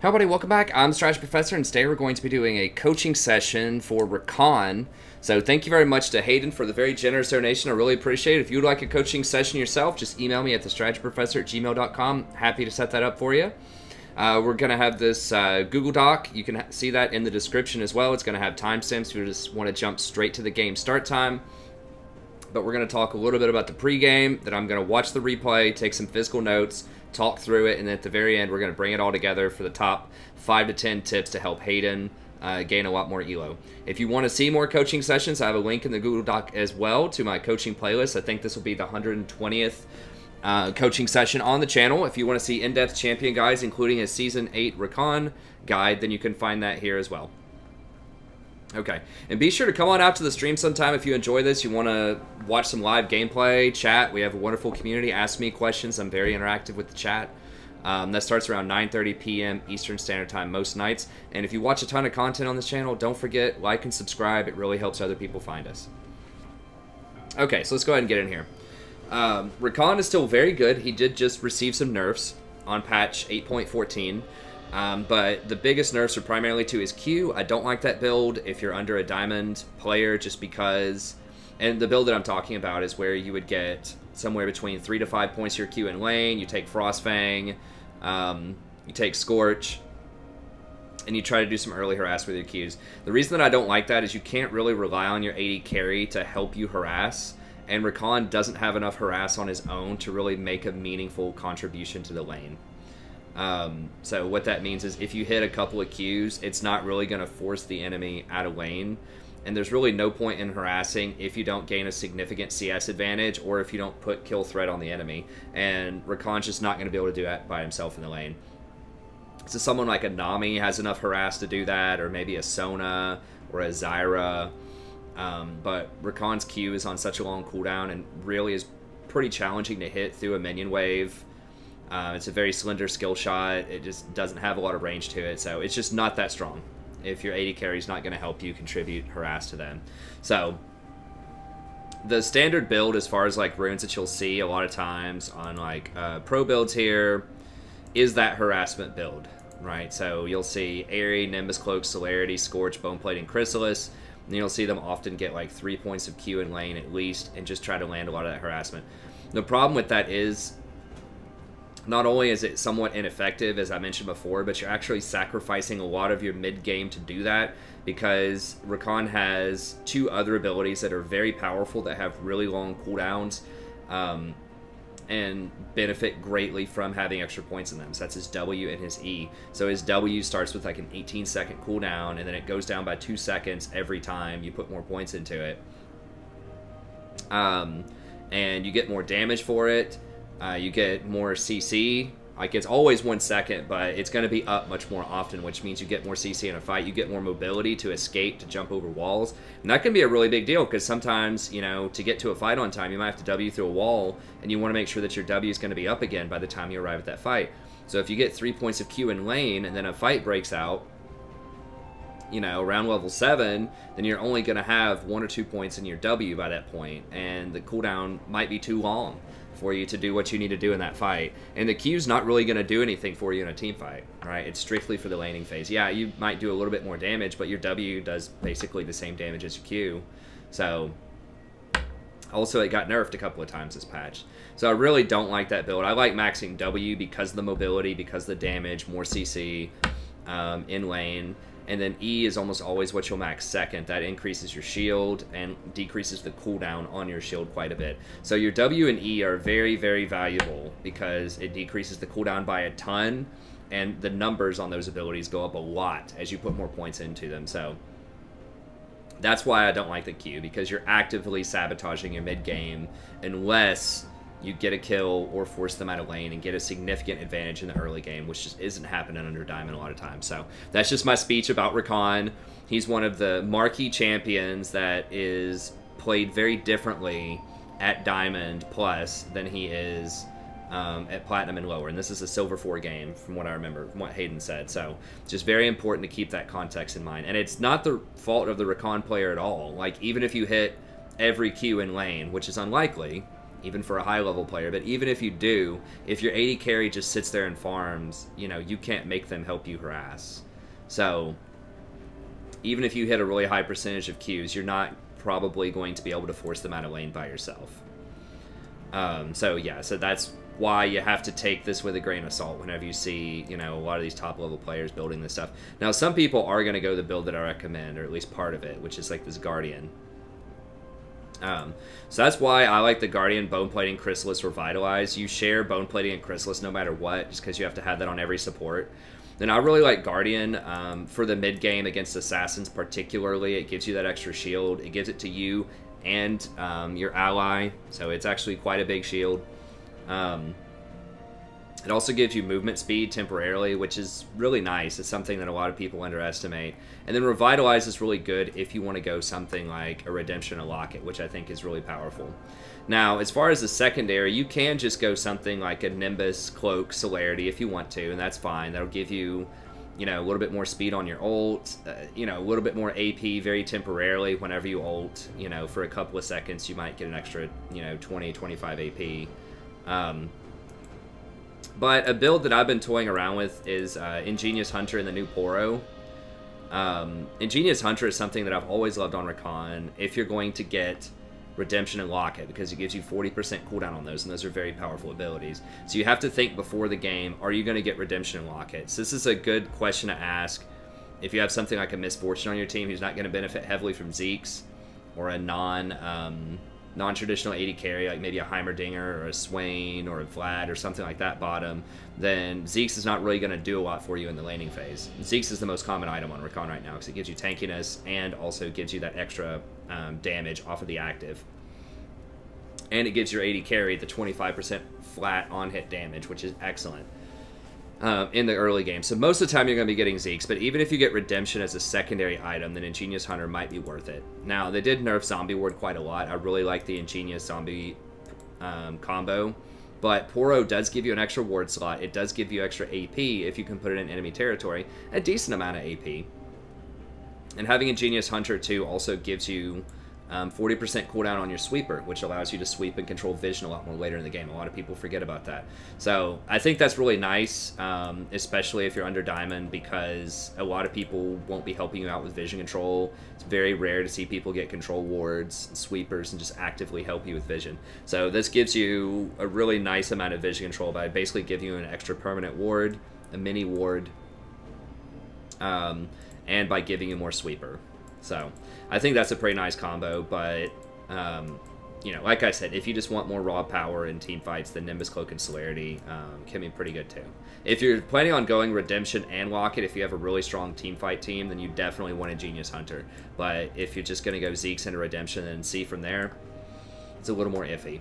How buddy, welcome back. I'm the Strategy Professor, and today we're going to be doing a coaching session for Rakan. So thank you very much to Hayden for the very generous donation. I really appreciate it. If you would like a coaching session yourself, just email me at thestrategyprofessor@gmail.com. Happy to set that up for you. We're going to have this Google Doc. You can see that in the description as well. It's going to have timestamps if you just want to jump straight to the game start time. But we're going to talk a little bit about the pregame, then I'm going to watch the replay, take some physical notes, talk through it, and then at the very end, we're going to bring it all together for the top 5 to 10 tips to help Hayden gain a lot more ELO. If you want to see more coaching sessions, I have a link in the Google Doc as well to my coaching playlist. I think this will be the 120th coaching session on the channel. If you want to see in-depth champion guides, including a Season 8 Rakan guide, then you can find that here as well. Okay, and be sure to come on out to the stream sometime if you enjoy this. You want to watch some live gameplay, chat. We have a wonderful community. Ask me questions. I'm very interactive with the chat. That starts around 9:30 p.m. Eastern Standard Time most nights. And if you watch a ton of content on this channel, don't forget, like and subscribe. It really helps other people find us. Okay, so let's go ahead and get in here. Rakan is still very good. He did just receive some nerfs on patch 8.14. But the biggest nerfs are primarily to his Q. I don't like that build if you're under a diamond player, just because, and the build that I'm talking about is where you would get somewhere between 3 to 5 points to your Q in lane, you take Frostfang, you take Scorch, and you try to do some early harass with your Qs. The reason that I don't like that is you can't really rely on your AD carry to help you harass, and Rakan doesn't have enough harass on his own to really make a meaningful contribution to the lane. So what that means is if you hit a couple of Qs, it's not really going to force the enemy out of lane. And there's really no point in harassing if you don't gain a significant CS advantage or if you don't put kill threat on the enemy. And Rakan's just not going to be able to do that by himself in the lane. So someone like a Nami has enough harass to do that, or maybe a Sona or a Zyra. But Rakan's Q is on such a long cooldown and really is pretty challenging to hit through a minion wave. It's a very slender skill shot. It just doesn't have a lot of range to it, so it's just not that strong. If your AD carry is not going to help you contribute harass to them. So the standard build, as far as like runes that you'll see a lot of times on like pro builds here, is that harassment build, right? So you'll see Airy, Nimbus Cloak, Celerity, Scorch, Boneplate, and Chrysalis. And you'll see them often get like 3 points of Q in lane at least, and just try to land a lot of that harassment. The problem with that is, not only is it somewhat ineffective, as I mentioned before, but you're actually sacrificing a lot of your mid-game to do that, because Rakan has 2 other abilities that are very powerful that have really long cooldowns and benefit greatly from having extra points in them. So that's his W and his E. So his W starts with like an 18-second cooldown, and then it goes down by 2 seconds every time you put more points into it. And you get more damage for it. You get more CC. Like, it's always 1 second, but it's going to be up much more often, which means you get more CC in a fight. You get more mobility to escape, to jump over walls. And that can be a really big deal, because sometimes, you know, to get to a fight on time, you might have to W through a wall, and you want to make sure that your W is going to be up again by the time you arrive at that fight. So if you get 3 points of Q in lane, and then a fight breaks out, you know, around level 7, then you're only going to have 1 or 2 points in your W by that point, and the cooldown might be too long for you to do what you need to do in that fight. And the Q's not really going to do anything for you in a team fight, right? It's strictly for the laning phase. Yeah, you might do a little bit more damage, but your W does basically the same damage as your Q. So, also it got nerfed a couple of times this patch. So I really don't like that build. I like maxing W because of the mobility, because of the damage, more CC in lane. And then E is almost always what you'll max second. That increases your shield and decreases the cooldown on your shield quite a bit. So your W and E are very, very valuable because it decreases the cooldown by a ton, and the numbers on those abilities go up a lot as you put more points into them. So that's why I don't like the Q, because you're actively sabotaging your mid-game unless you get a kill or force them out of lane and get a significant advantage in the early game, which just isn't happening under Diamond a lot of times. So that's just my speech about Rakan. He's one of the marquee champions that is played very differently at Diamond Plus than he is at Platinum and lower. And this is a Silver 4 game, from what I remember, from what Hayden said. So it's just very important to keep that context in mind. And it's not the fault of the Rakan player at all. Like, even if you hit every Q in lane, which is unlikely, even for a high-level player. But even if you do, if your AD carry just sits there and farms, you know, you can't make them help you harass. So even if you hit a really high percentage of Qs, you're not probably going to be able to force them out of lane by yourself. So yeah, so that's why you have to take this with a grain of salt whenever you see, you know, a lot of these top-level players building this stuff. Now, some people are going to go the build that I recommend, or at least part of it, which is like this Guardian. So that's why I like the Guardian, Bone Plating, Chrysalis, Revitalize. You share Bone Plating and Chrysalis no matter what, just because you have to have that on every support. Then I really like Guardian for the mid-game against Assassins particularly. It gives you that extra shield. It gives it to you and your ally, so it's actually quite a big shield. It also gives you movement speed temporarily, which is really nice. It's something that a lot of people underestimate. And then Revitalize is really good if you want to go something like a Redemption or Locket, which I think is really powerful. Now, as far as the secondary, you can just go something like a Nimbus, Cloak, Celerity if you want to, and that's fine. That'll give you, you know, a little bit more speed on your ult, you know, a little bit more AP very temporarily whenever you ult. You know, for a couple of seconds, you might get an extra, you know, 20, 25 AP. But a build that I've been toying around with is Ingenious Hunter and the new Poro. Ingenious Hunter is something that I've always loved on Rakan if you're going to get Redemption and Locket, because it gives you 40% cooldown on those, and those are very powerful abilities. So you have to think before the game, are you going to get Redemption and Locket? So this is a good question to ask if you have something like a Misfortune on your team who's not going to benefit heavily from Zeke's, or a non-traditional AD carry, like maybe a Heimerdinger or a Swain or a Vlad or something like that bottom, then Zeke's is not really going to do a lot for you in the laning phase. Zeke's is the most common item on Rakan right now because it gives you tankiness and also gives you that extra damage off of the active. And it gives your AD carry the 25% flat on-hit damage, which is excellent in the early game. So most of the time you're going to be getting Zeke's, but even if you get Redemption as a secondary item, then Ingenious Hunter might be worth it. Now, they did nerf Zombie Ward quite a lot. I really like the Ingenious Zombie combo, but Poro does give you an extra ward slot. It does give you extra AP if you can put it in enemy territory, a decent amount of AP. And having Ingenious Hunter, too, also gives you 40% cooldown on your sweeper, which allows you to sweep and control vision a lot more later in the game. A lot of people forget about that. So I think that's really nice, especially if you're under Diamond, because a lot of people won't be helping you out with vision control. It's very rare to see people get control wards, sweepers, and just actively help you with vision. So this gives you a really nice amount of vision control by basically giving you an extra permanent ward, a mini ward, and by giving you more sweeper. So I think that's a pretty nice combo, but, you know, like I said, if you just want more raw power in team fights, then Nimbus, Cloak, and Celerity can be pretty good too. If you're planning on going Redemption and Locket, if you have a really strong team fight team, then you definitely want Ingenious Hunter. But if you're just going to go Zeke's into Redemption and see from there, it's a little more iffy.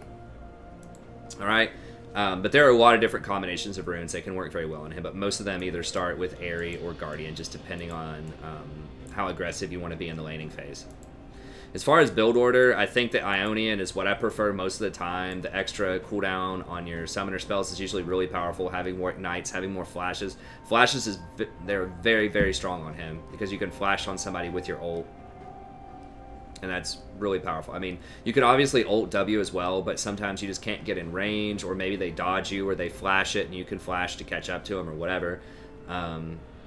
Alright? But there are a lot of different combinations of runes that can work very well on him, but most of them either start with Airy or Guardian, just depending on how aggressive you want to be in the laning phase. As far as build order, I think that Ionian is what I prefer most of the time. The extra cooldown on your summoner spells is usually really powerful. Having more ignites, having more flashes. Flashes, they're very, very strong on him because you can flash on somebody with your ult. And that's really powerful. I mean, you can obviously ult W as well, but sometimes you just can't get in range, or maybe they dodge you, or they flash it, and you can flash to catch up to them, or whatever.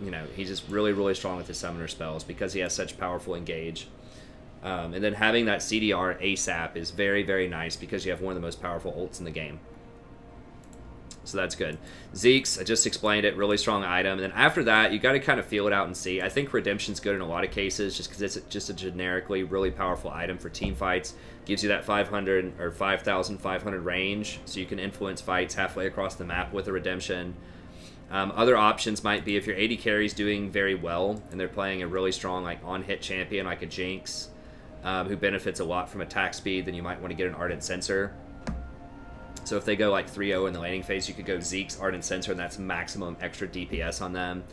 You know, he's just really, really strong with his summoner spells because he has such powerful engage. And then having that CDR ASAP is very, very nice because you have one of the most powerful ults in the game. So that's good. Zeke's, I just explained it, really strong item. And then after that, you got to kind of feel it out and see. I think Redemption's good in a lot of cases just because it's just a generically really powerful item for team fights. Gives you that 500 or 5,500 range, so you can influence fights halfway across the map with a Redemption. Other options might be if your AD carry's doing very well and they're playing a really strong like on-hit champion like a Jinx who benefits a lot from attack speed, then you might want to get an Ardent Sensor. So if they go like 3-0 in the laning phase, you could go Zeke's Ardent Sensor, and that's maximum extra DPS on them.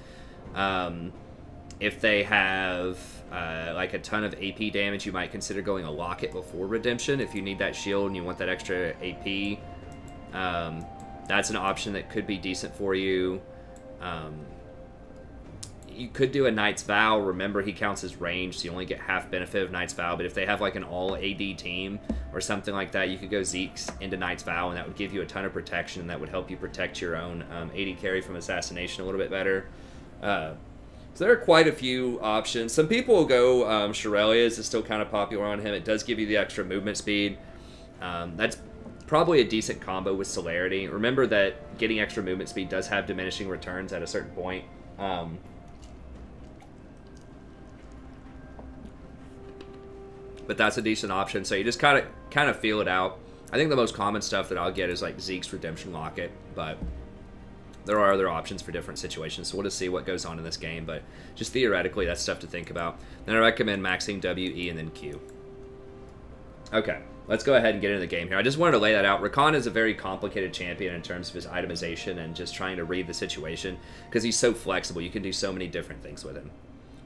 If they have like a ton of AP damage, you might consider going a Locket before Redemption if you need that shield and you want that extra AP. That's an option that could be decent for you. you could do a Knight's Vow. Remember, he counts as range, so you only get half benefit of Knight's Vow. But if they have like an all AD team or something like that, you could go Zeke's into Knight's Vow, and that would give you a ton of protection, and that would help you protect your own AD carry from assassination a little bit better. So there are quite a few options. Some people will go Shirelia's is still kind of popular on him. It does give you the extra movement speed. That's probably a decent combo with Celerity. Remember that getting extra movement speed does have diminishing returns at a certain point. But that's a decent option. So you just kind of feel it out. I think the most common stuff that I'll get is like Zeke's Redemption Locket, but there are other options for different situations. So we'll just see what goes on in this game. But just theoretically, that's stuff to think about. Then I recommend maxing W, E, and then Q. Okay. Let's go ahead and get into the game here. I just wanted to lay that out. Rakan is a very complicated champion in terms of his itemization and just trying to read the situation because he's so flexible. You can do so many different things with him.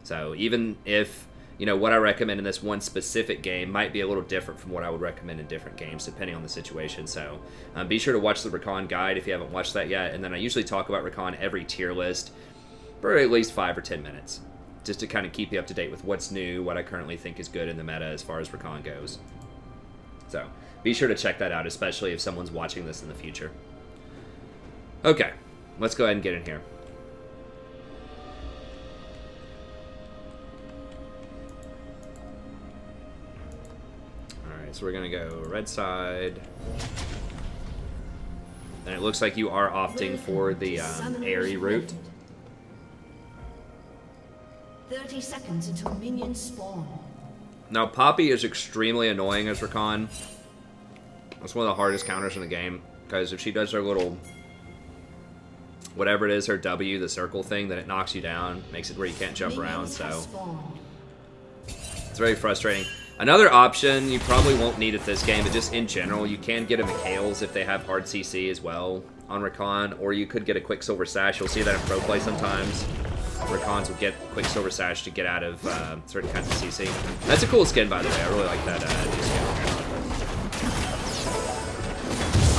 So even if, you know, what I recommend in this one specific game might be a little different from what I would recommend in different games depending on the situation. So be sure to watch the Rakan guide if you haven't watched that yet. And then I usually talk about Rakan every tier list for at least 5 or 10 minutes just to kind of keep you up to date with what's new, what I currently think is good in the meta as far as Rakan goes. So be sure to check that out, especially if someone's watching this in the future. Okay, let's go ahead and get in here. Alright, so we're going to go red side. And it looks like you are opting for the airy route. 30 seconds until minions spawn. Now, Poppy is extremely annoying as Rakan. That's one of the hardest counters in the game, because if she does her little, whatever it is, her W, the circle thing, then it knocks you down, makes it where you can't jump around, so it's very frustrating. Another option, you probably won't need it this game, but just in general, you can get a Mikhail's if they have hard CC as well on Rakan, or you could get a Quicksilver Sash. You'll see that in pro play sometimes. Rakans will get Quicksilver Sash to get out of certain kinds of CC. That's a cool skin, by the way. I really like that new skin.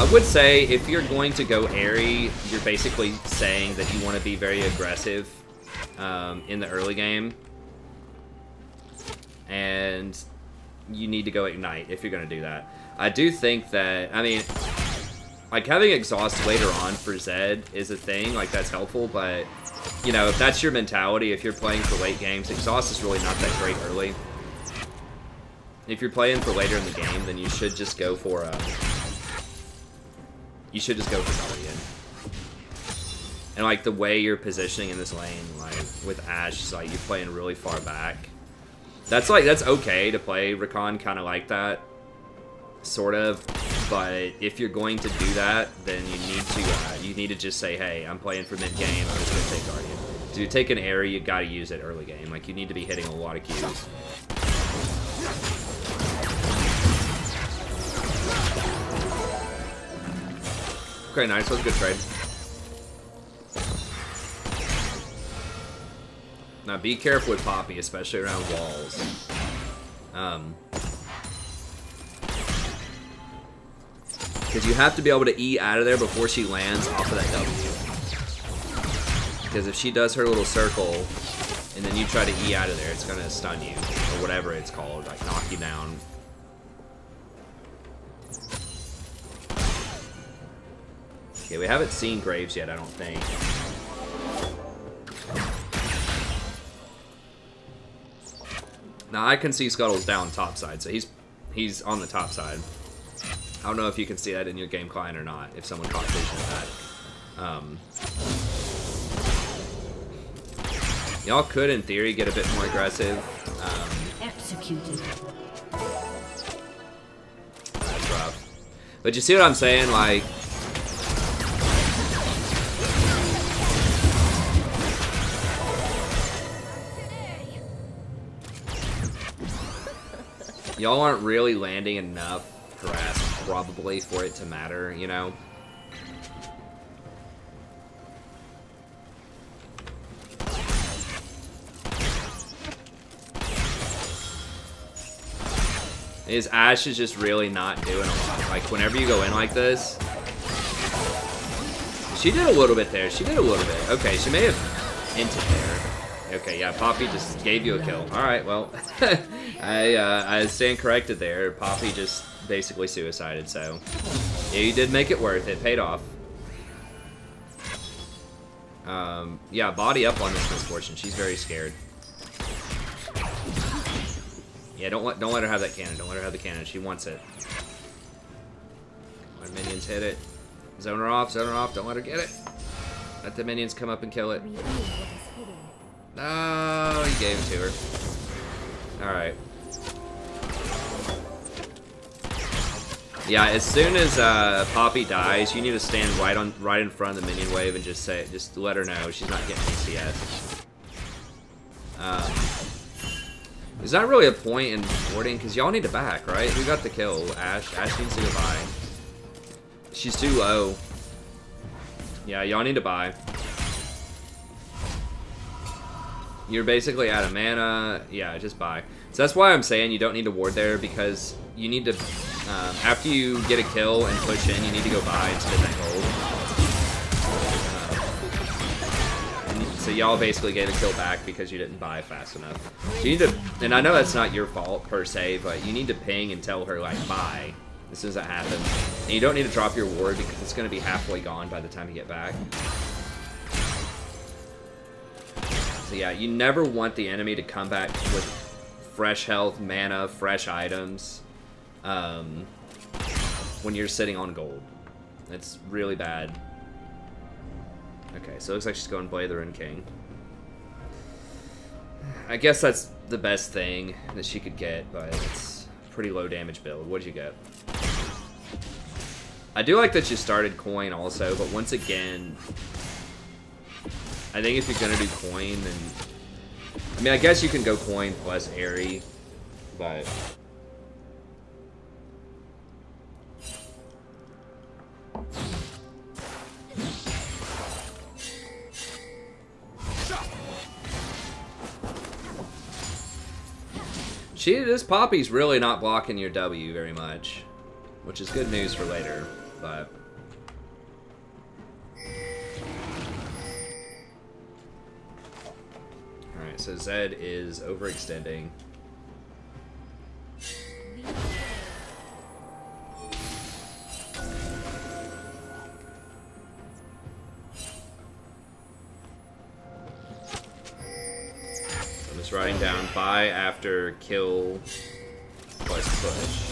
I would say if you're going to go airy, you're basically saying that you want to be very aggressive in the early game. And you need to go Ignite if you're going to do that. I do think that, I mean, like having Exhaust later on for Zed is a thing. Like that's helpful, but you know, if that's your mentality, if you're playing for late games, Exhaust is really not that great early. If you're playing for later in the game, then you should just go for Guardian. And like the way you're positioning in this lane, like with Ashe, it's like you're playing really far back. That's okay to play Rakan kind of like that, sort of. But if you're going to do that, then you need to just say, hey, I'm playing for mid game. I'm just gonna take Guardian. So you take an airy, you got to use it early game. Like you need to be hitting a lot of Qs. Okay, nice. That was a good trade. Now be careful with Poppy, especially around walls. Because you have to be able to E out of there before she lands off of that W. Because if she does her little circle, and then you try to E out of there, it's going to stun you. Or whatever it's called, like knock you down. Okay, we haven't seen Graves yet, I don't think. Now I can see Scuttle's down top side, so he's on the top side. I don't know if you can see that in your game client or not, if someone caught vision of that. Y'all could, in theory, get a bit more aggressive. Executed. That's rough. But you see what I'm saying? Like, y'all aren't really landing enough harass probably for it to matter, you know? His Ashe is just really not doing a lot. Like, whenever you go in like this... She did a little bit there. She did a little bit. Okay, she may have hinted there. Okay, yeah, Poppy just gave you a kill. Alright, well, I stand corrected there. Poppy just basically suicided, so yeah, you did make it worth it. Paid off. Yeah, body up on this Misfortune. She's very scared. Yeah, don't let her have that cannon. Don't let her have the cannon. She wants it. When minions hit it, zone her off. Zone her off. Don't let her get it. Let the minions come up and kill it. Oh, he gave it to her. All right. Yeah, as soon as Poppy dies, you need to stand right in front of the minion wave and just let her know she's not getting CS. There's not really a point in warding because y'all need to back, right? Who got the kill? Ash. Ash needs to go buy. She's too low. Yeah, y'all need to buy. You're basically out of mana. Yeah, just buy. So that's why I'm saying you don't need to ward there, because you need to, after you get a kill and push in, you need to go buy and spend that gold. So y'all basically get a kill back because you didn't buy fast enough. So you need to, and I know that's not your fault per se, but you need to ping and tell her, like, buy as soon as that happens. And you don't need to drop your ward because it's going to be halfway gone by the time you get back. So yeah, you never want the enemy to come back with fresh health, mana, fresh items when you're sitting on gold. It's really bad. Okay, so it looks like she's going Blade the Rune King. I guess that's the best thing that she could get, but it's a pretty low damage build. What'd you get? I do like that you started coin also, but once again, I think if you're gonna do coin, then I mean, I guess you can go coin plus airy, but this Poppy's really not blocking your W very much, which is good news for later, but alright, so Zed is overextending. I'm just writing down buy after kill plus push.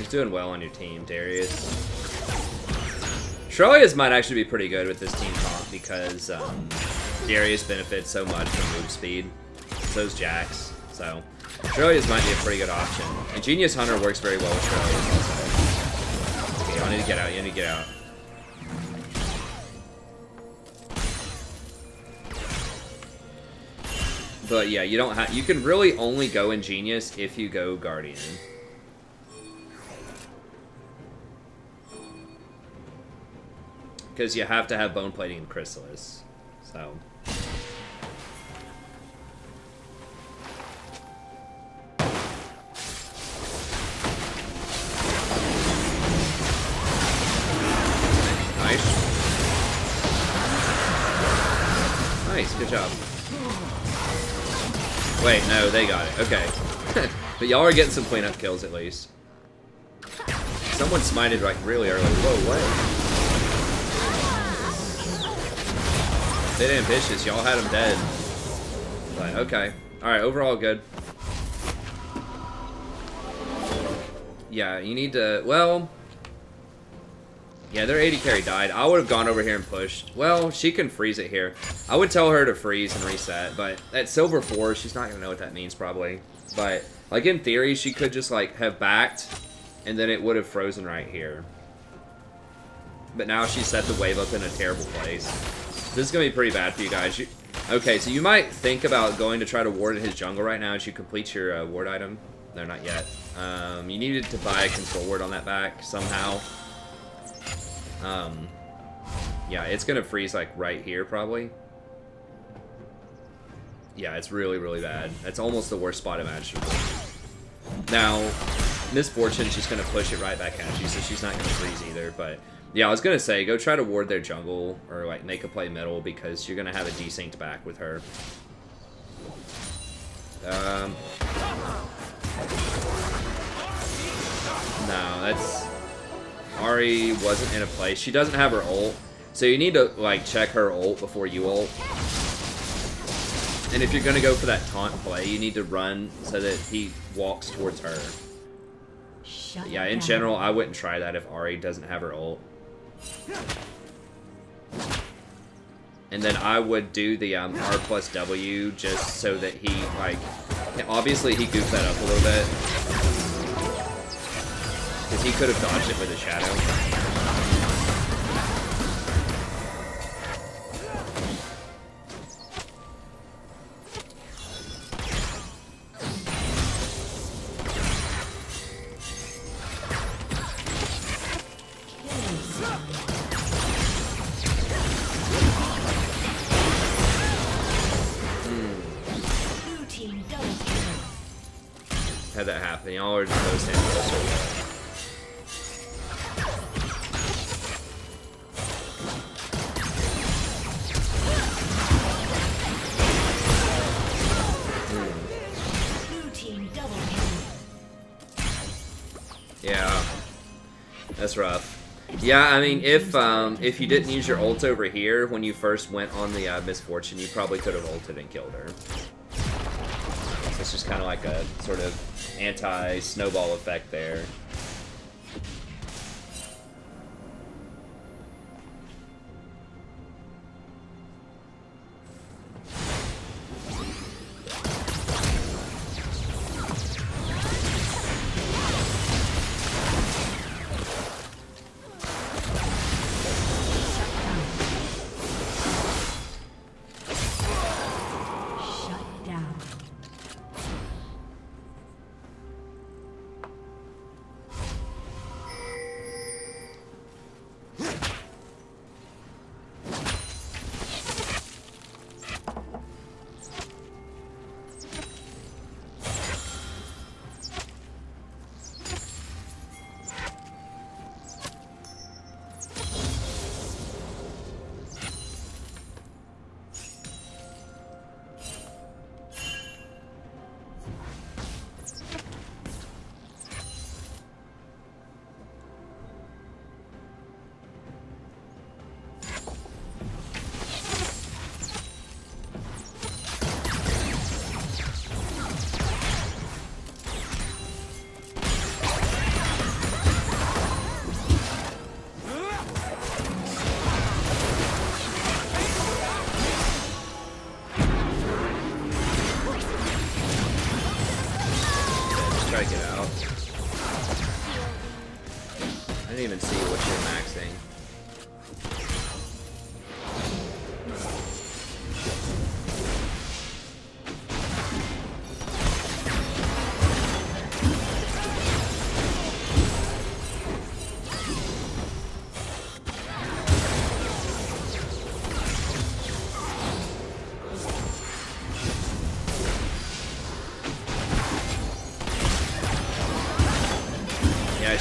Doing well on your team, Darius. Trillia's might actually be pretty good with this team comp because Darius benefits so much from move speed. So's Jax. So Trillia's might be a pretty good option. And Genius Hunter works very well with Trillia's also. Okay, y'all need to get out. You need to get out. But yeah, you don't have. You can really only go in Genius if you go Guardian. Because you have to have Bone Plating and Chrysalis. So. Nice. Nice, good job. Wait, no, they got it. Okay. But y'all are getting some cleanup kills at least. Someone smited like really early. Whoa, what? Bit ambitious, y'all had him dead. But okay. Alright, overall good. Yeah, you need to, well, yeah, their 80 carry died. I would have gone over here and pushed. Well, she can freeze it here. I would tell her to freeze and reset, but at silver 4, she's not gonna know what that means probably. But like in theory, she could just like have backed and then it would have frozen right here. But now she set the wave up in a terrible place. This is going to be pretty bad for you guys. Okay, so you might think about going to try to ward in his jungle right now as you complete your ward item. No, not yet. You needed to buy a control ward on that back somehow. Yeah, it's going to freeze like right here probably. Yeah, it's really, really bad. That's almost the worst spot imaginable. Now, Miss Fortune's just going to push it right back at you, so she's not going to freeze either. But, yeah, I was going to say, go try to ward their jungle, or, like, make a play middle, because you're going to have a desynced back with her. No, that's... Ahri wasn't in a place. She doesn't have her ult, so you need to, like, check her ult before you ult. And if you're going to go for that taunt play, you need to run so that he walks towards her. Yeah, in general, I wouldn't try that if Ahri doesn't have her ult. And then I would do the R plus W just so that he, like... Obviously, he goofed that up a little bit. Because he could have dodged it with a shadow. Had that happen. Y'all are just both standing closer. Yeah, that's rough. Yeah, I mean, if you didn't use your ult over here when you first went on the Miss Fortune, you probably could have ulted and killed her. So it's just kind of like a sort of anti-snowball effect there.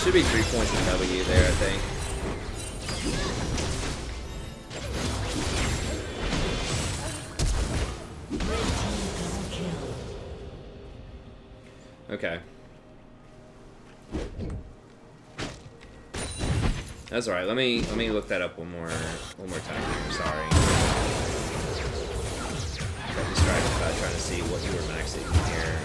Should be 3 points in W there, I think. Okay. That's alright. Let me look that up one more time here. Sorry. Got distracted by trying to see what you were maxing here.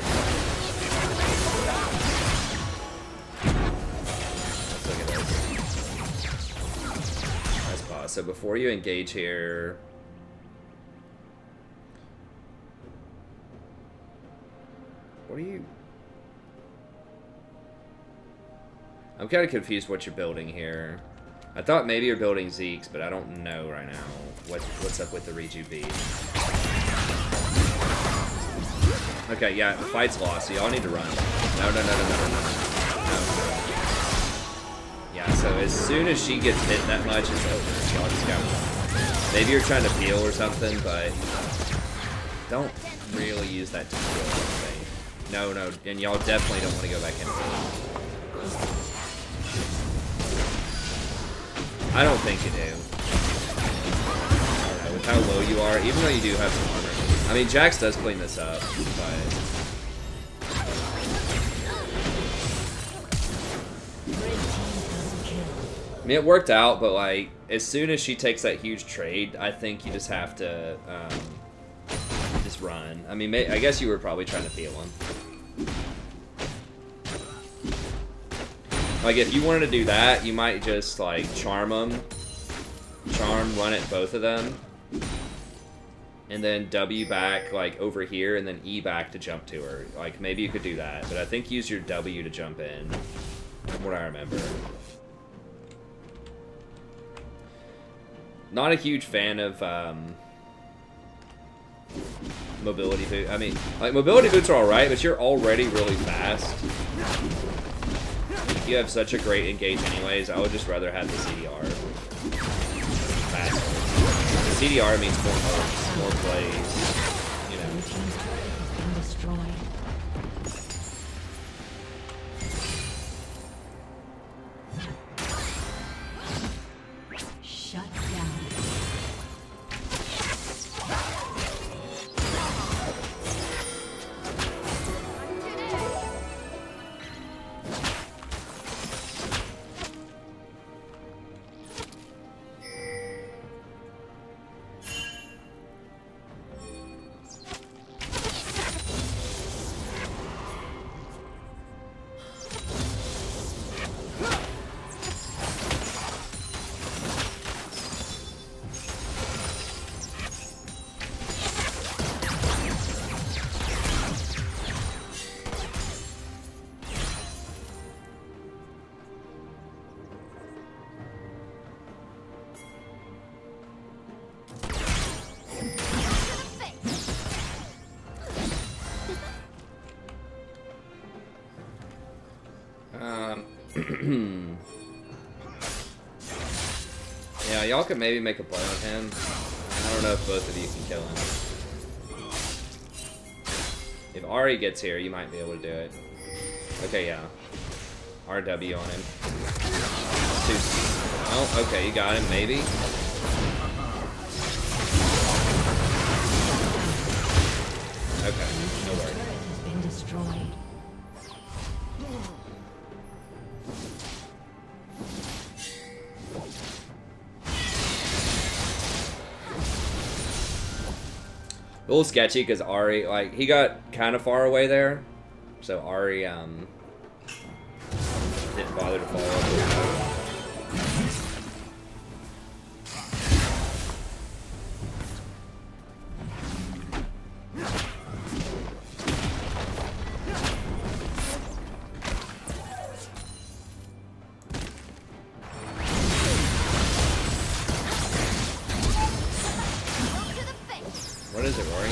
So before you engage here, what are you? I'm kind of confused what you're building here. I thought maybe you're building Zeke's, but I don't know right now what's up with the Reju beat. Okay, yeah, the fight's lost, so y'all need to run. No. Yeah, so as soon as she gets hit that much, it's over. Y'all just gotta run. Maybe you're trying to peel or something, but don't really use that to kill anything. No, no, and y'all definitely don't want to go back in. I don't think you do. I don't know, with how low you are, even though you do have some armor. I mean, Jax does clean this up, but... I mean, it worked out, but, like, as soon as she takes that huge trade, I think you just have to, just run. I mean, I guess you were probably trying to peel him. Like, if you wanted to do that, you might just, like, charm them. Charm, run at both of them. And then W back, like, over here, and then E back to jump to her. Like, maybe you could do that. But I think use your W to jump in, from what I remember. Not a huge fan of, mobility boots. I mean, like, mobility boots are alright, but you're already really fast. You have such a great engage anyways, I would just rather have the CDR. Faster. The CDR means more moves, more plays, you know. Shut down. Yeah, y'all could maybe make a play on him. I don't know if both of you can kill him. If Ari gets here, you might be able to do it. Okay, yeah. RW on him. Oh, okay, you got him, maybe. Okay, no worries. Has been destroyed. A little sketchy because Ari, like, he got kind of far away there, so Ari, didn't bother to follow up. What is it, Rory?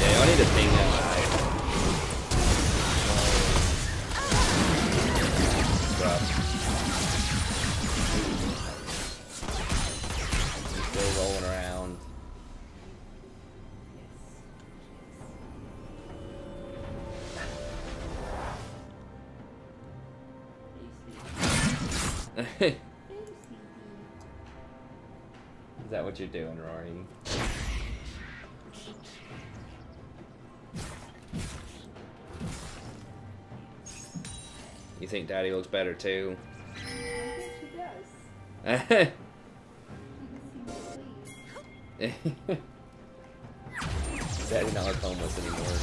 Yeah, y'all need to ping that guy. He's still rolling around. Is that what you're doing, Rory? You think Daddy looks better too? I think she does. Daddy not look homeless anymore.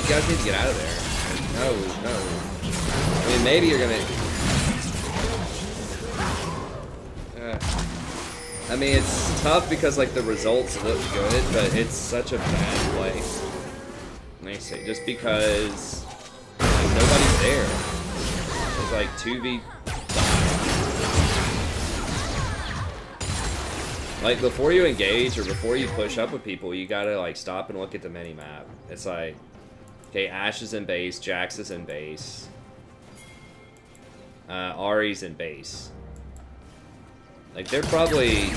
you guys need to get out of there. No, no. I mean, maybe you're gonna... I mean, it's tough because, like, the results look good, but it's such a bad play. Let me see, just because like, nobody's there. It's like 2v5. Like, before you engage or before you push up with people, you gotta, like, stop and look at the mini-map. It's like, okay, Ashe is in base, Jax is in base. Ahri's in base. Like, they're probably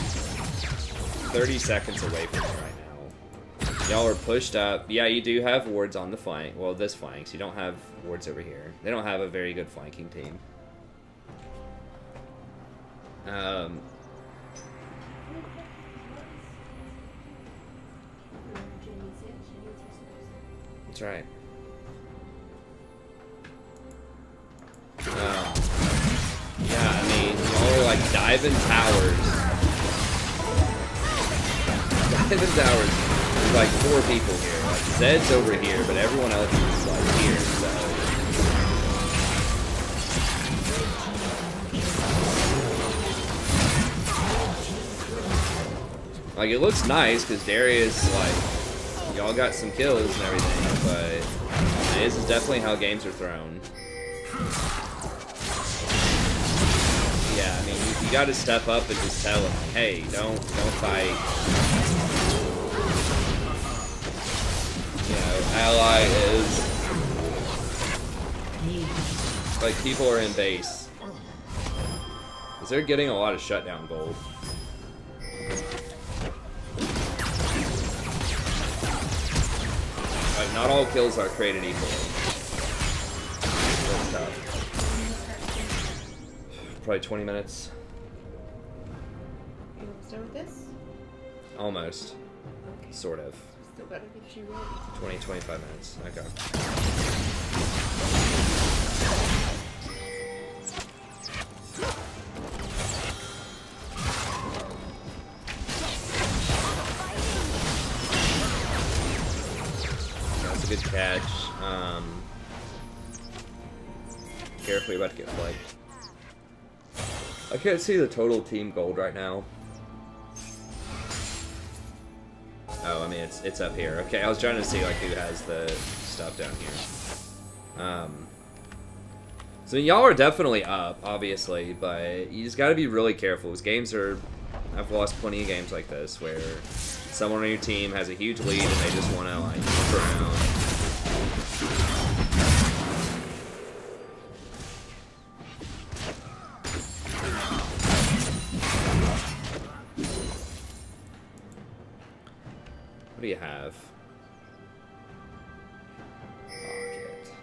30 seconds away from me right now. Y'all are pushed up. Yeah, you do have wards on the flank. Well, this flank. So you don't have wards over here. They don't have a very good flanking team. That's right. Yeah, I mean, y'all are like diving towers. Diving towers. There's like 4 people here. Like Zed's over here, but everyone else is like here, so. Like, it looks nice because Darius, like, y'all got some kills and everything, but this is definitely how games are thrown. Yeah, I mean, you got to step up and just tell them, hey, don't fight. You know, ally is like people are in base. 'Cause they're getting a lot of shutdown gold. Like, not all kills are created equally. That's tough. Probably 20 minutes. You almost done with this? Almost. Okay. Sort of. Still gotta get you ready. 20-25 minutes. Okay. That's a good catch. Carefully about to get flanked. I can't see the total team gold right now. Oh, I mean, it's up here. Okay, I was trying to see, like, who has the stuff down here. So y'all are definitely up, obviously, but you just gotta be really careful. Because games are... I've lost plenty of games like this, where someone on your team has a huge lead and they just want to, like, jump around. What do you have? Pocket.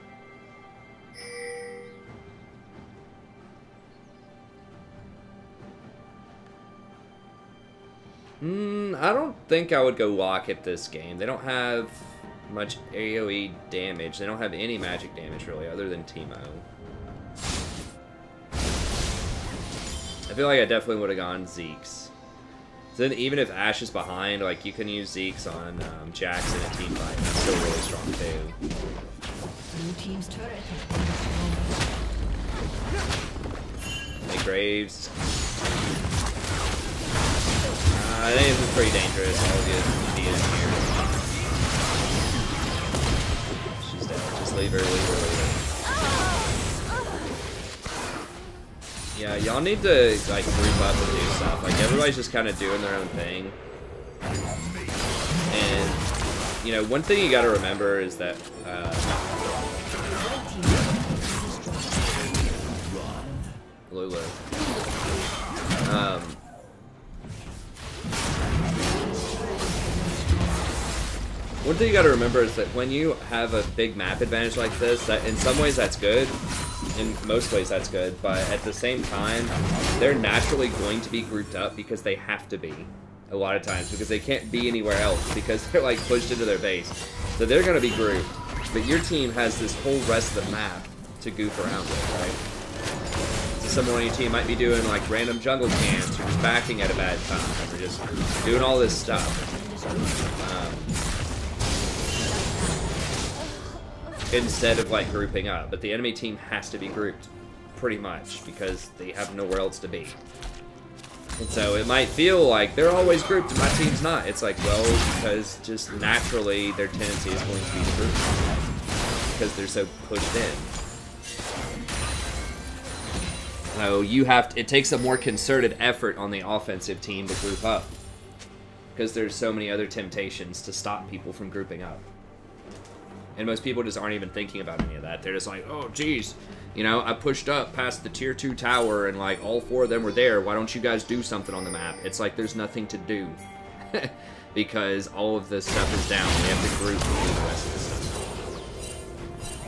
I don't think I would go Locket this game. They don't have much AoE damage. They don't have any magic damage, really, other than Teemo. I feel like I definitely would have gone Zeke's. So then even if Ashe is behind, like, you can use Zeke's on Jax in a team fight. That's still really strong, too. Blue team's turret. Hey, Graves. I think this is pretty dangerous. I'll get the in here. She's dead. Just leave her, leave her, leave her. Yeah, y'all need to, like, group up and do stuff. Like, everybody's just kind of doing their own thing. And, you know, one thing you gotta remember is that, Lulu. One thing you gotta remember is that when you have a big map advantage like this, that in some ways that's good. In most ways that's good, but at the same time, they're naturally going to be grouped up because they have to be a lot of times, because they can't be anywhere else because they're like pushed into their base. So they're going to be grouped, but your team has this whole rest of the map to goof around with, right? So someone on your team might be doing like random jungle camps, or just backing at a bad time, or just doing all this stuff. instead of like grouping up. But the enemy team has to be grouped pretty much because they have nowhere else to be. And so it might feel like they're always grouped and my team's not. It's like, well, because just naturally their tendency is going to be to group because they're so pushed in. So you have to, it takes a more concerted effort on the offensive team to group up because there's so many other temptations to stop people from grouping up. And most people just aren't even thinking about any of that. They're just like, oh, geez, you know, I pushed up past the tier 2 tower and like all 4 of them were there. Why don't you guys do something on the map? It's like there's nothing to do because all of the stuff is down. We have to group to do the rest of the stuff.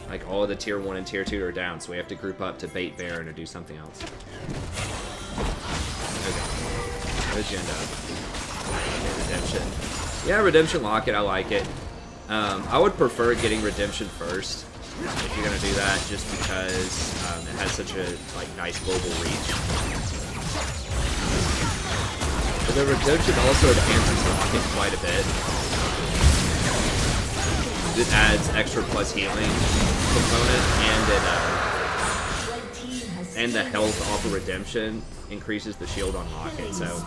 Like all of the tier 1 and tier 2 are down, so we have to group up to bait Baron or do something else. Okay. Agenda. Okay, Redemption. Yeah, Redemption Locket, I like it. I would prefer getting Redemption first if you're gonna do that, just because it has such a like nice global reach. But the Redemption also enhances the Locket quite a bit. It adds extra plus healing component, and the health off of Redemption increases the shield on Locket. So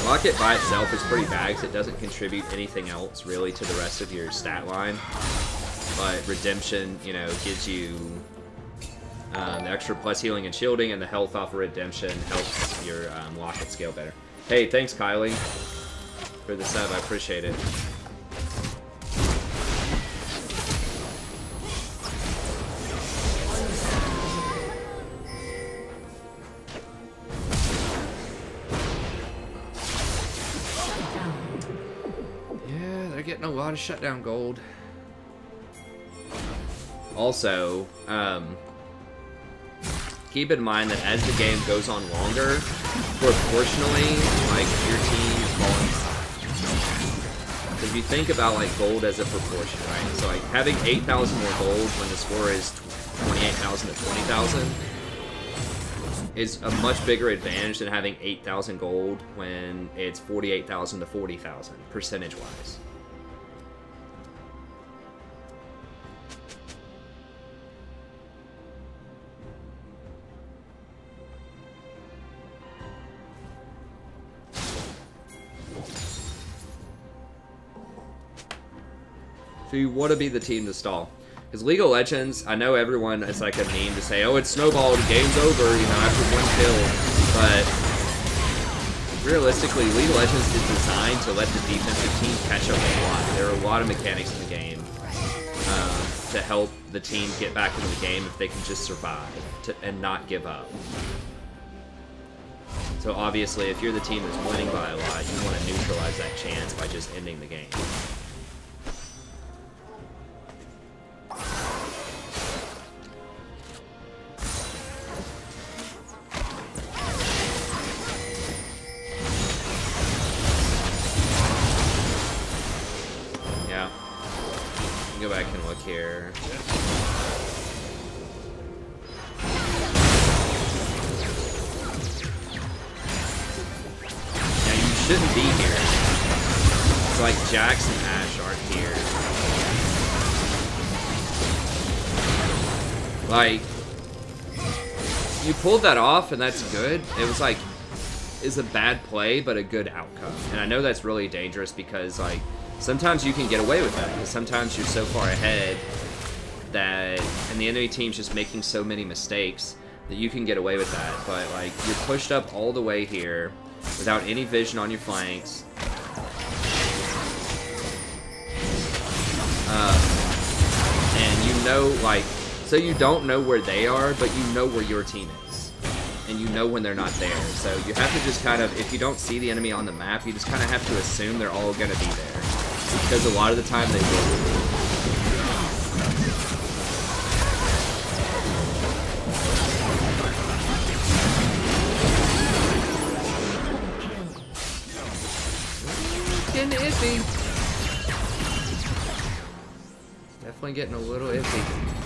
Locket by itself is pretty bad because it doesn't contribute anything else really to the rest of your stat line. But Redemption, you know, gives you the extra plus healing and shielding, and the health off of Redemption helps your Locket scale better. Hey, thanks Kylie for the sub, I appreciate it. Getting a lot of shutdown gold. Also, keep in mind that as the game goes on longer, proportionally, like, your team is falling behind. If you think about, like, gold as a proportion, right? So, like, having 8,000 more gold when the score is 28,000 to 20,000 is a much bigger advantage than having 8,000 gold when it's 48,000 to 40,000, percentage-wise. So you want to be the team to stall. Because League of Legends, I know everyone, it's like a meme to say, oh, it's snowballed, game's over, you know, after one kill. But realistically, League of Legends is designed to let the defensive team catch up a lot. There are a lot of mechanics in the game to help the team get back into the game if they can just survive and not give up. So obviously, if you're the team that's winning by a lot, you want to neutralize that chance by just ending the game. Go back and look here. Yeah, you shouldn't be here. It's like Jax and Ashe aren't here. Like, you pulled that off and that's good. It was like, it's a bad play, but a good outcome. And I know that's really dangerous because, like, sometimes you can get away with that, because sometimes you're so far ahead that, and the enemy team's just making so many mistakes that you can get away with that. But, like, you're pushed up all the way here without any vision on your flanks. And you know, like, so you don't know where they are, but you know where your team is. And you know when they're not there. So you have to just kind of, if you don't see the enemy on the map, you just kind of have to assume they're all going to be there. Because a lot of the time they will. Getting iffy. Definitely getting a little iffy.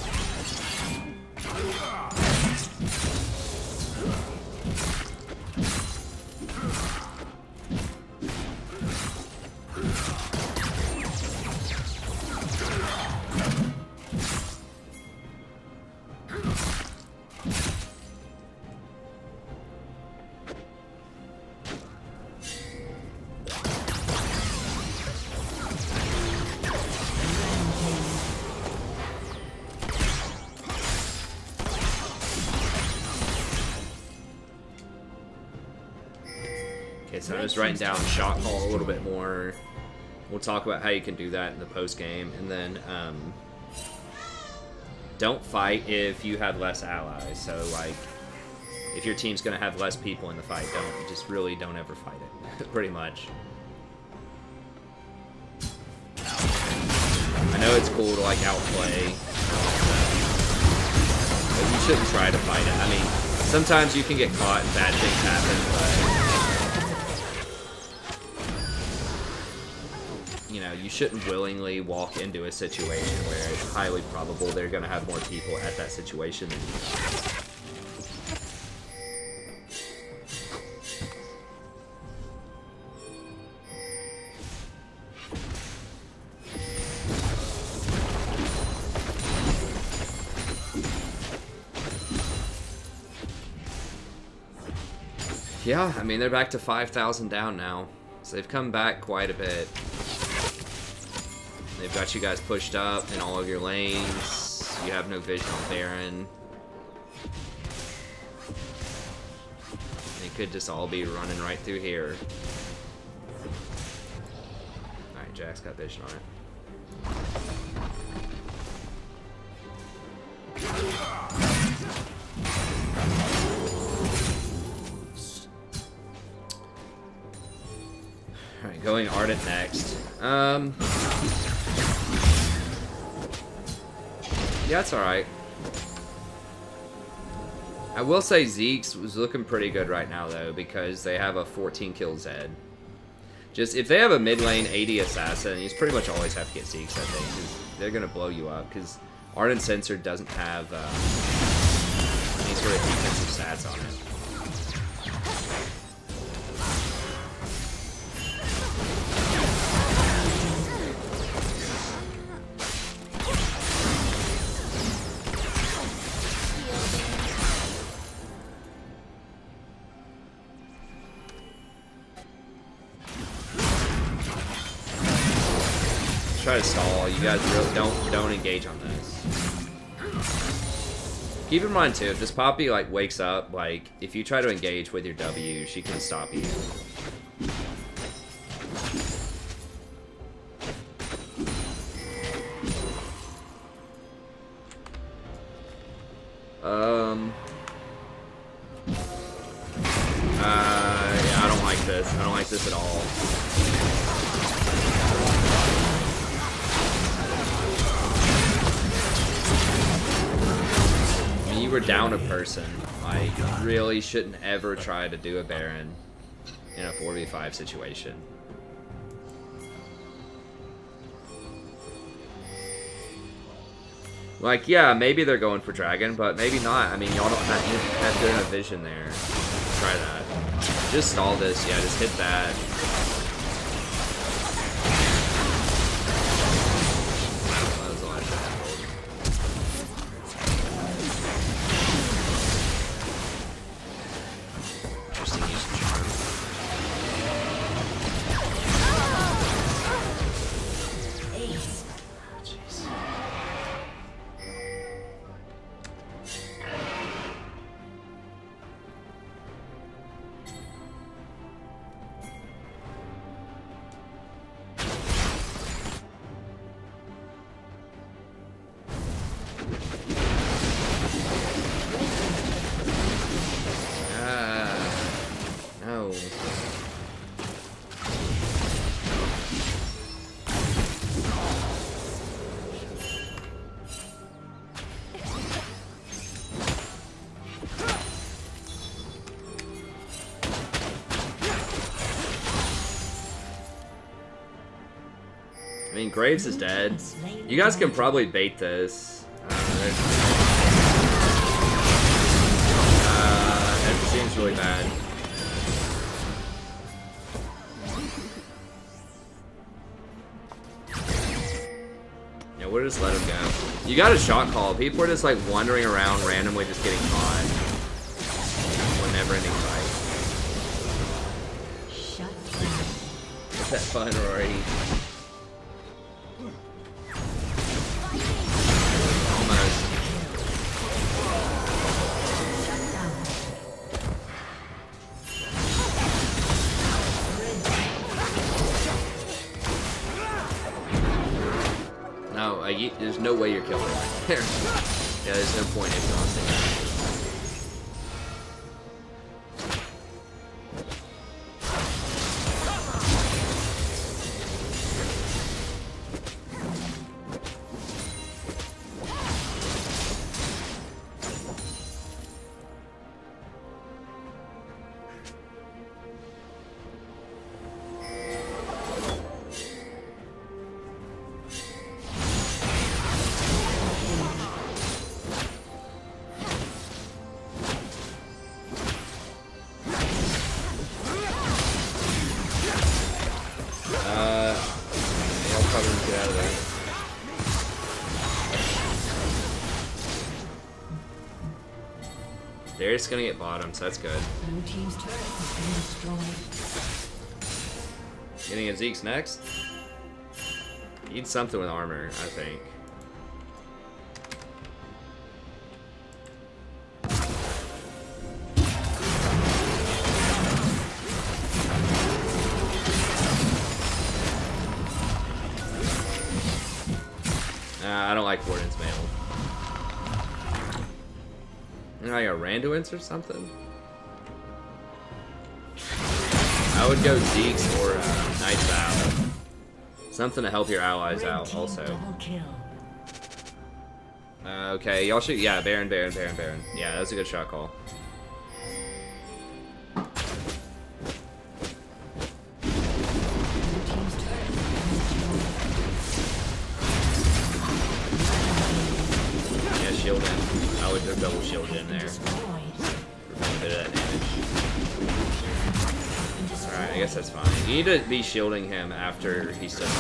Okay, so I'm just writing down shot call a little bit more. We'll talk about how you can do that in the post game, and then don't fight if you have less allies. So like, if your team's gonna have less people in the fight, don't ever fight it. Pretty much. I know it's cool to like outplay, but you shouldn't try to fight it. I mean, sometimes you can get caught and bad things happen, but you know, you shouldn't willingly walk into a situation where it's highly probable they're gonna have more people at that situation than you. Yeah, I mean, they're back to 5,000 down now. So they've come back quite a bit. They've got you guys pushed up in all of your lanes. You have no vision on Baron. They could just all be running right through here. Alright, Jack's got vision on it. Alright, going Ardent next. Yeah, it's alright. I will say Zeke's was looking pretty good right now, though, because they have a 14 kill Zed. Just, if they have a mid lane 80 assassin, you pretty much always have to get Zeke's, I think, because they're going to blow you up, because Ardent Sensor doesn't have any sort of defensive stats on it. Try to stall. You guys really don't engage on this. Keep in mind too, if this Poppy like wakes up, like if you try to engage with your W, she can stop you. Yeah, I don't like this. I don't like this at all. You were down a person. Like, you really shouldn't ever try to do a Baron in a 4v5 situation. Like, yeah, maybe they're going for Dragon, but maybe not. I mean, y'all don't have to have vision there. Try that. Just stall this. Yeah, just hit that. I mean, Graves is dead. You guys can probably bait this. It seems really bad. Yeah, we'll just let him go. You got a shot call. People are just like wandering around randomly, just getting caught. One never-ending fight. Is that fun, Rory? there's no way you're killing right there. Yeah, there's no point in exhausting that. They're just gonna get bottom, so that's good. Blue team's turret has been destroyed. Getting a Zeke's next. Need something with armor, I think. I don't like Warden's Mail. You know, like a Randuin's or something? I would go Zeke's or Knight's Vow. Something to help your allies out, also. Okay, y'all should... Yeah, Baron. Yeah, that was a good shot call. Yeah, shield him. I would go double shield in there. Prevent a bit of that damage. Alright, I guess that's fine. You need to be shielding him after he's still on.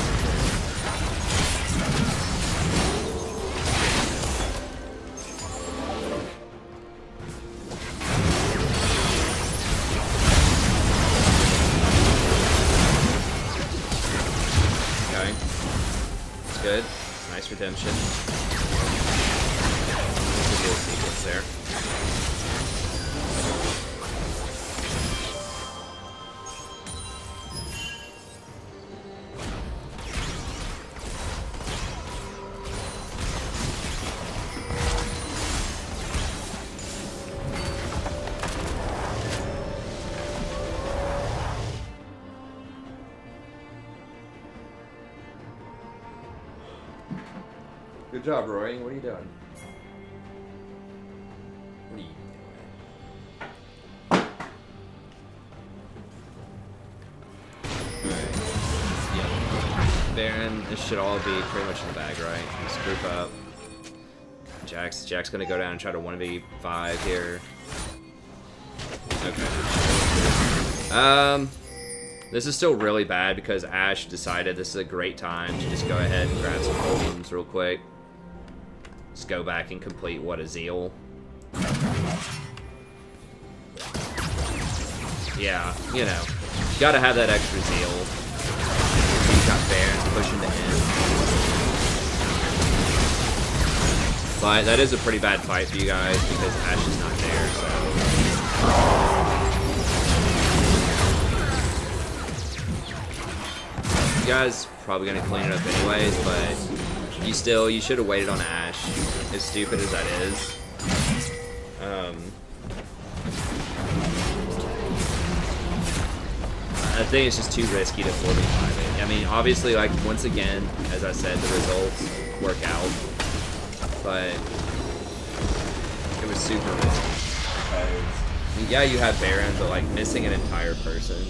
Good. Nice redemption. Good little sequence there. Good job, Roy. What are you doing? What are you doing? Alright. Yeah. Baron, this should all be pretty much in the bag, right? Just group up. Jack's gonna go down and try to 1v5 here. Okay. This is still really bad because Ash decided this is a great time to just go ahead and grab some Holdens real quick. Just go back and complete What a Zeal. Yeah, you know, you gotta have that extra zeal. He's got Baron pushing to him. But that is a pretty bad fight for you guys because Ash is not there, so... You guys probably gonna clean it up anyways, but you should have waited on Ash, as stupid as that is. I think it's just too risky to 4v5 it. I mean, obviously, like, once again, as I said, the results work out, but it was super risky. I mean, yeah, you have Baron, but, like, missing an entire person.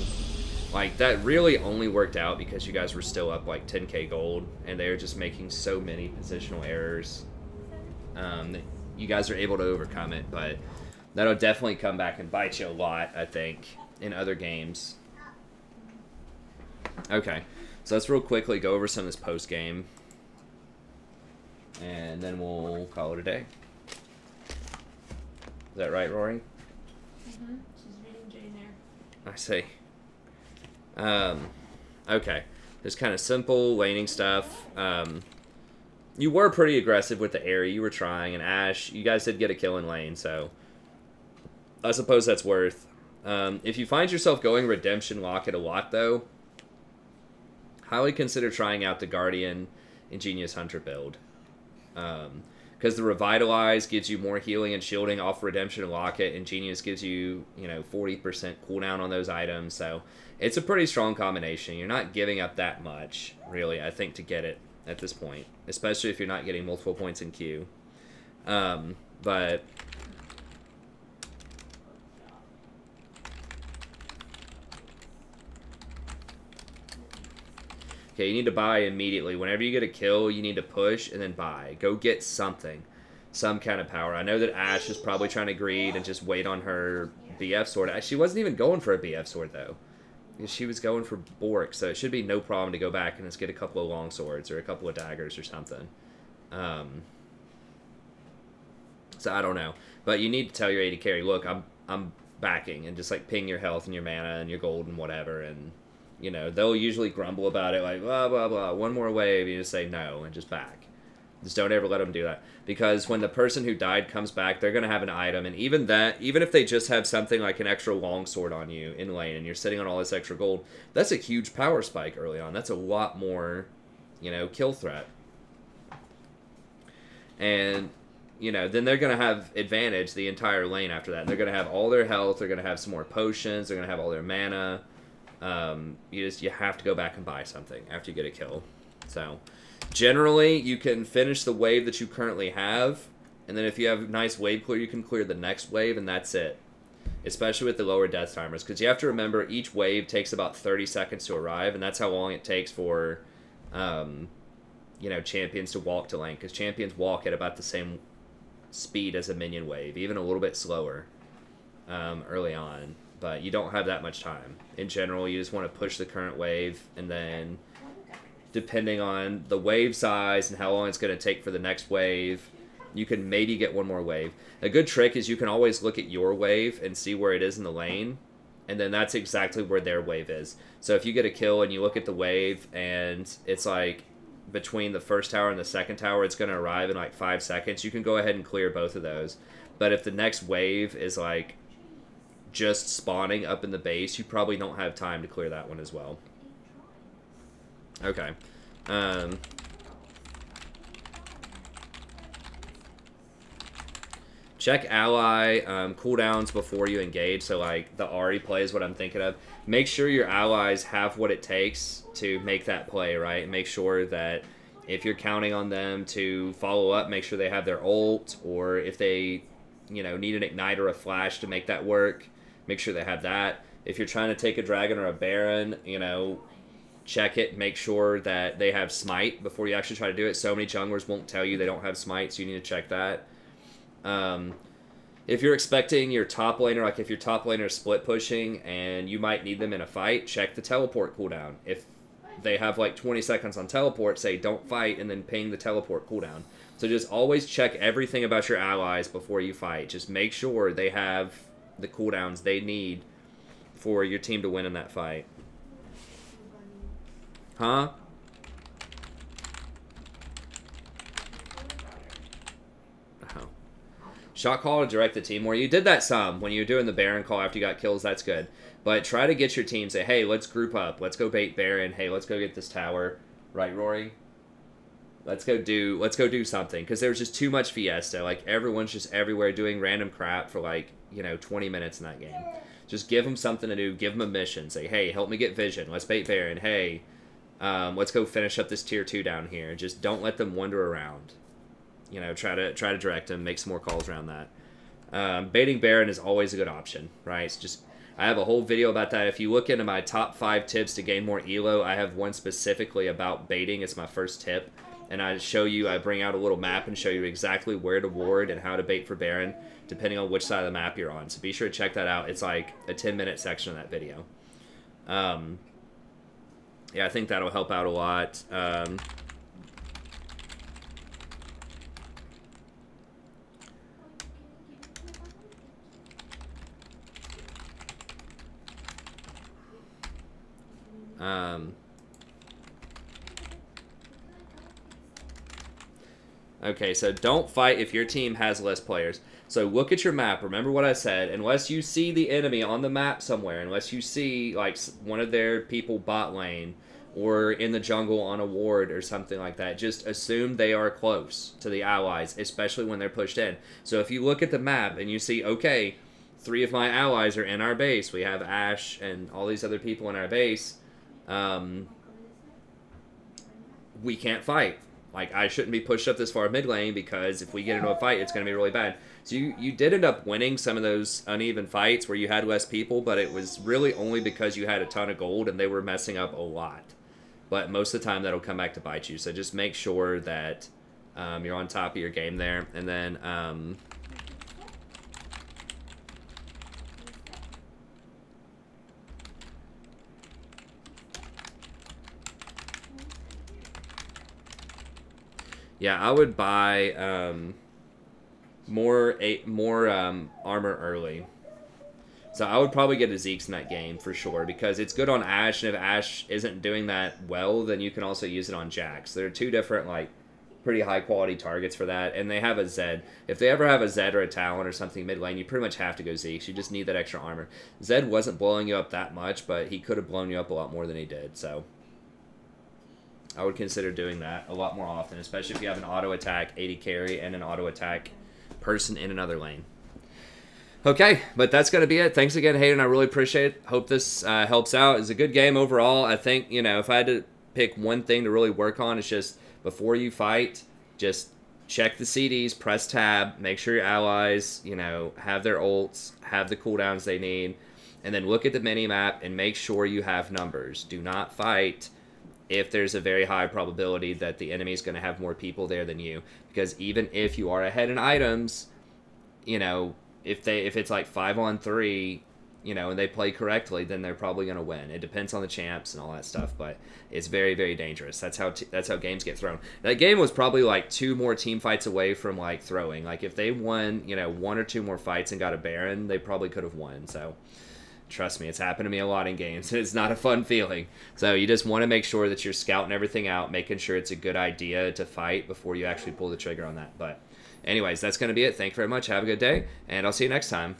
Like, that really only worked out because you guys were still up, like, 10k gold, and they were just making so many positional errors. You guys are able to overcome it, but that'll definitely come back and bite you a lot, I think, in other games. Okay, so let's real quickly go over some of this post-game, and then we'll call it a day. Is that right, Rory? Mm-hmm. She's reading Jane Eyre. I see. Okay. Just kind of simple laning stuff. You were pretty aggressive with the area. You were trying, and Ash, you guys did get a kill in lane, so I suppose that's worth. If you find yourself going Redemption Locket a lot, though, highly consider trying out the Guardian Ingenious Hunter build. Because the Revitalize gives you more healing and shielding off Redemption and Locket, and Genius gives you, 40% cooldown on those items. So it's a pretty strong combination. You're not giving up that much, really, I think, to get it at this point, especially if you're not getting multiple points in queue. But okay, you need to buy immediately. Whenever you get a kill, you need to push and then buy. Go get something. Some kind of power. I know that Ashe is probably trying to greed and just wait on her BF sword. She wasn't even going for a BF sword, though. She was going for Bork, so it should be no problem to go back and just get a couple of long swords or a couple of daggers or something. So I don't know. But you need to tell your AD carry, look, I'm backing, and just, like, ping your health and your mana and your gold and whatever, and... they'll usually grumble about it, like, blah, blah, blah, one more wave, you just say no, and just back. Just don't ever let them do that. Because when the person who died comes back, they're going to have an item, and even if they just have something like an extra longsword on you in lane, and you're sitting on all this extra gold, that's a huge power spike early on. That's a lot more, kill threat. And, then they're going to have advantage the entire lane after that. They're going to have all their health, they're going to have some more potions, they're going to have all their mana. You have to go back and buy something after you get a kill. So generally you can finish the wave that you currently have, and then if you have nice wave clear, you can clear the next wave, and that's it. Especially with the lower death timers, because you have to remember each wave takes about 30 seconds to arrive, and that's how long it takes for champions to walk to lane, because champions walk at about the same speed as a minion wave, even a little bit slower early on. But you don't have that much time. In general, you just want to push the current wave, and then depending on the wave size and how long it's going to take for the next wave, you can maybe get one more wave. A good trick is you can always look at your wave and see where it is in the lane, and then that's exactly where their wave is. So if you get a kill and you look at the wave and it's like between the first tower and the second tower, it's going to arrive in like 5 seconds, you can go ahead and clear both of those. But if the next wave is like just spawning up in the base, you probably don't have time to clear that one as well. Okay. Check ally cooldowns before you engage. So like the Ahri play is what I'm thinking of. Make sure your allies have what it takes to make that play, right? Make sure that if you're counting on them to follow up, make sure they have their ult, or if they need an ignite or a flash to make that work, make sure they have that. If you're trying to take a dragon or a baron, check it. Make sure that they have smite before you actually try to do it. So many junglers won't tell you they don't have smite, so you need to check that. If you're expecting your top laner, like if your top laner is split pushing and you might need them in a fight, check the teleport cooldown. If they have like 20 seconds on teleport, say don't fight, and then ping the teleport cooldown. So just always check everything about your allies before you fight. Just make sure they have the cooldowns they need for your team to win in that fight. Huh? Oh. Shot call to direct the team more. You did that some when you were doing the Baron call after you got kills. That's good. But try to get your team, say, hey, let's group up. Let's go bait Baron. Hey, let's go get this tower. Right, Rory? Let's go do something. Because there's just too much Fiesta. Like, everyone's just everywhere doing random crap for, like, 20 minutes in that game. Just give them something to do. Give them a mission. Say, hey, help me get vision. Let's bait Baron. Hey, let's go finish up this tier 2 down here. Just don't let them wander around. Try to direct them. Make some more calls around that. Baiting Baron is always a good option, right? It's just... I have a whole video about that. If you look into my top 5 tips to gain more elo, I have one specifically about baiting. It's my first tip. And I bring out a little map and show you exactly where to ward and how to bait for Baron, depending on which side of the map you're on. So be sure to check that out. It's like a 10-minute section of that video. Yeah, I think that'll help out a lot. Okay, so don't fight if your team has less players. So look at your map. Remember what I said. Unless you see the enemy on the map somewhere, unless you see like one of their people bot lane or in the jungle on a ward or something like that. Just assume they are close to the allies, especially when they're pushed in. So if you look at the map and you see, okay, 3 of my allies are in our base. We have Ashe and all these other people in our base. We can't fight. Like, I shouldn't be pushed up this far mid lane because if we get into a fight, it's going to be really bad. So you did end up winning some of those uneven fights where you had less people, but it was really only because you had a ton of gold and they were messing up a lot. But most of the time, that'll come back to bite you. So just make sure that you're on top of your game there. And then... yeah, I would buy more armor early. So I would probably get a Zeke's in that game for sure because it's good on Ashe, and if Ashe isn't doing that well, then you can also use it on Jax. There are 2 different, like, pretty high-quality targets for that, and they have a Zed. If they ever have a Zed or a Talon or something mid lane, you pretty much have to go Zeke's. You just need that extra armor. Zed wasn't blowing you up that much, but he could have blown you up a lot more than he did, so... I would consider doing that a lot more often, especially if you have an auto attack 80 carry and an auto attack person in another lane. Okay, but that's going to be it. Thanks again, Hayden. I really appreciate it. Hope this helps out. It's a good game overall. I think, you know, if I had to pick one thing to really work on, it's just before you fight, just check the CDs, press tab, make sure your allies, you know, have their ults, have the cooldowns they need, and then look at the mini-map and make sure you have numbers. Do not fight if there's a very high probability that the enemy is going to have more people there than you. Because even if you are ahead in items, you know, if it's like 5-on-3, you know, and they play correctly, then they're probably going to win. It depends on the champs and all that stuff, but it's very, very dangerous. That's how games get thrown. That game was probably like 2 more team fights away from like throwing. Like if they won, you know, 1 or 2 more fights and got a Baron, they probably could have won. So trust me, it's happened to me a lot in games. It's not a fun feeling. So you just want to make sure that you're scouting everything out, making sure it's a good idea to fight before you actually pull the trigger on that. But anyways, that's going to be it. Thank you very much. Have a good day, and I'll see you next time.